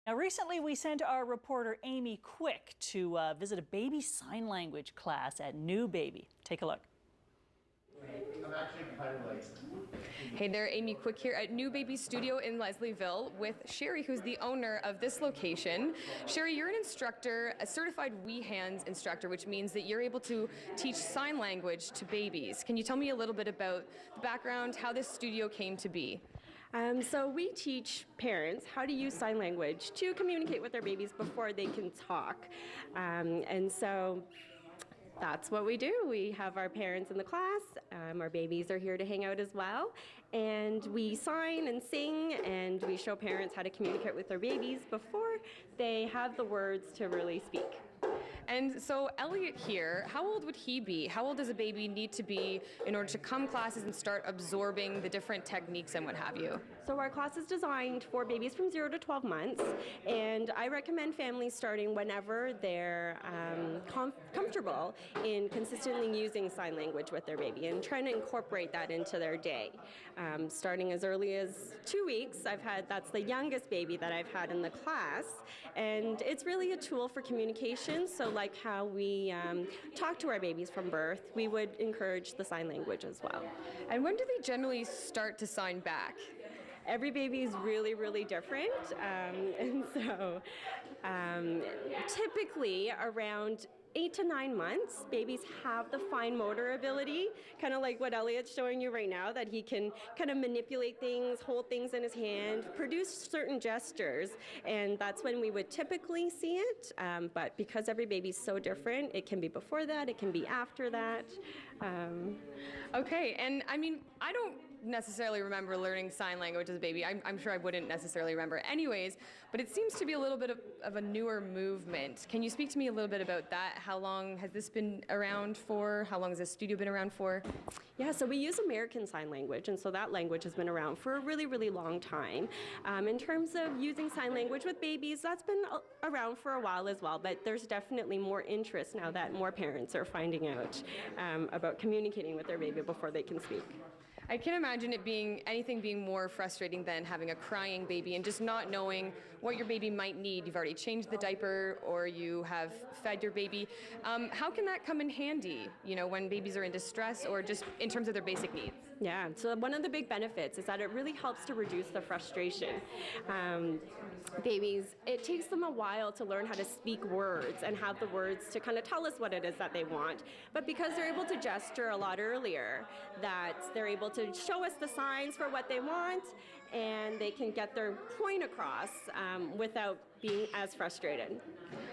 Now, recently we sent our reporter Amy Quick to visit a baby sign language class at NuBaby. Take a look. I'm actually kind of like... Hey there, Amy Quick here at NuBaby Studio in Leslieville with Sherry, who's the owner of this location. Sherry, you're an instructor, a certified WeeHands instructor, which means that you're able to teach sign language to babies. Can you tell me a little bit about the background, how this studio came to be? So we teach parents how to use sign language to communicate with their babies before they can talk. And so that's what we do. We have our parents in the class. Our babies are here to hang out as well. And we sign and sing, and we show parents how to communicate with their babies before they have the words to really speak. And so Elliot here, how old would he be? How old does a baby need to be in order to come classes and start absorbing the different techniques and what have you? So our class is designed for babies from 0 to 12 months, and I recommend families starting whenever they're comfortable in consistently using sign language with their baby and trying to incorporate that into their day. Starting as early as 2 weeks, that's the youngest baby that I've had in the class, and it's really a tool for communication. So like how we talk to our babies from birth, we would encourage the sign language as well. And when do they generally start to sign back? Every baby is really, really different, and so typically around 8 to 9 months, babies have the fine motor ability, kind of like what Elliot's showing you right now, that he can kind of manipulate things, hold things in his hand, produce certain gestures, and that's when we would typically see it. But because every baby's so different, it can be before that, it can be after that. Okay, and I mean, I don't necessarily remember learning sign language as a baby. I'm sure I wouldn't necessarily remember anyways, but it seems to be a little bit of a newer movement. Can you speak to me a little bit about that? How long has this been around for? How long has this studio been around for? Yeah, so we use American Sign Language, and so that language has been around for a really, really long time. In terms of using sign language with babies, that's been around for a while as well, but there's definitely more interest now that more parents are finding out about communicating with their baby before they can speak. I can't imagine it being anything being more frustrating than having a crying baby and just not knowing what your baby might need. You've already changed the diaper or you have fed your baby. How can that come in handy, you know, when babies are in distress or just in terms of their basic needs? Yeah, so one of the big benefits is that it really helps to reduce the frustration. Babies, it takes them a while to learn how to speak words and have the words to kind of tell us what it is that they want. But because they're able to gesture a lot earlier, that they're able to show us the signs for what they want, and they can get their point across without being as frustrated.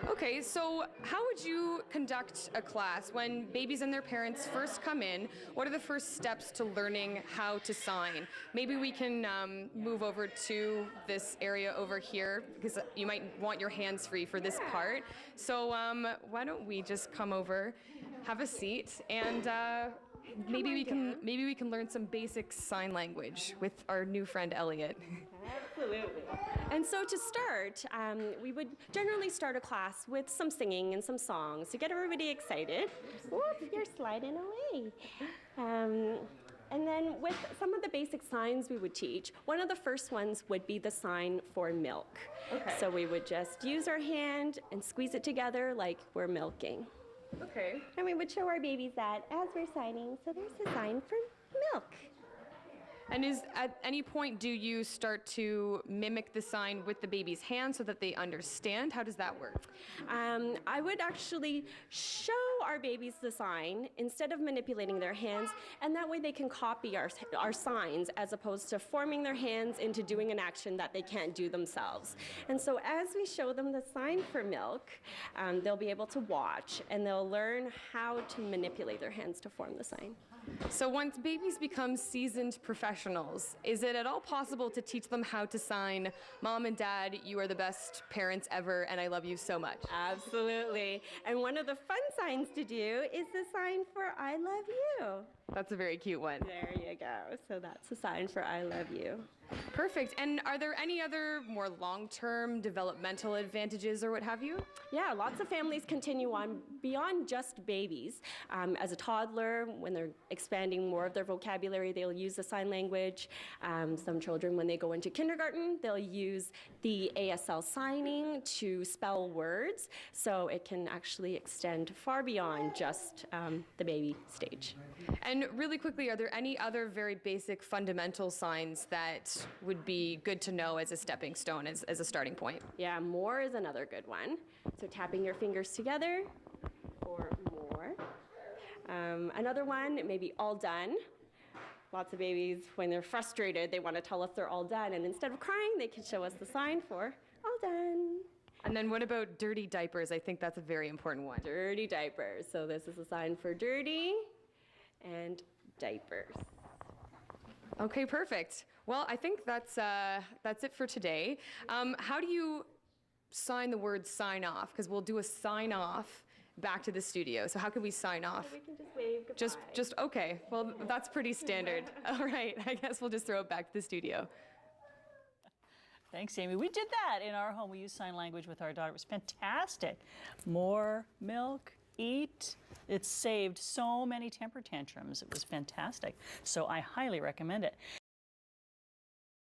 Okay, so how would you conduct a class when babies and their parents first come in? What are the first steps to learning how to sign? Maybe we can move over to this area over here because you might want your hands free for this part. So why don't we just come over, have a seat, and maybe we can learn some basic sign language with our new friend Elliot. Absolutely. And so to start, we would generally start a class with some singing and some songs to get everybody excited. Whoop, you're sliding away. And then with some of the basic signs we would teach, one of the first ones would be the sign for milk. Okay. So we would just use our hand and squeeze it together like we're milking. Okay. And we would show our babies that as we're signing. So there's a sign for milk. And at any point do you start to mimic the sign with the baby's hand so that they understand? How does that work? I would actually show our babies the sign instead of manipulating their hands, and that way they can copy our signs as opposed to forming their hands into doing an action that they can't do themselves. And so as we show them the sign for milk, they'll be able to watch and they'll learn how to manipulate their hands to form the sign. So once babies become seasoned professionals, is it at all possible to teach them how to sign, "Mom and Dad, you are the best parents ever and I love you so much"? Absolutely. And one of the fun signs to do is the sign for "I love you." That's a very cute one. There you go. So that's a sign for "I love you." Perfect. And are there any other more long-term developmental advantages or what have you? Yeah, lots of families continue on beyond just babies. As a toddler, when they're expanding more of their vocabulary, they'll use the sign language. Some children, when they go into kindergarten, they'll use the ASL signing to spell words. So it can actually extend far beyond just the baby stage. And really quickly, are there any other very basic fundamental signs that would be good to know as a stepping stone, as a starting point? Yeah, more is another good one. So tapping your fingers together or more. Another one, maybe all done. Lots of babies, when they're frustrated, they want to tell us they're all done. And instead of crying, they can show us the sign for all done. And then what about dirty diapers? I think that's a very important one. Dirty diapers. So this is a sign for dirty and diapers. Okay, perfect. Well, I think that's it for today. How do you sign the word sign off? Because we'll do a sign off back to the studio. So how can we sign off? We can just wave goodbye. Just okay. Well, that's pretty standard. All right. I guess we'll just throw it back to the studio. Thanks, Amy. We did that in our home. We used sign language with our daughter. It was fantastic. More milk, eat. It saved so many temper tantrums. It was fantastic. So I highly recommend it.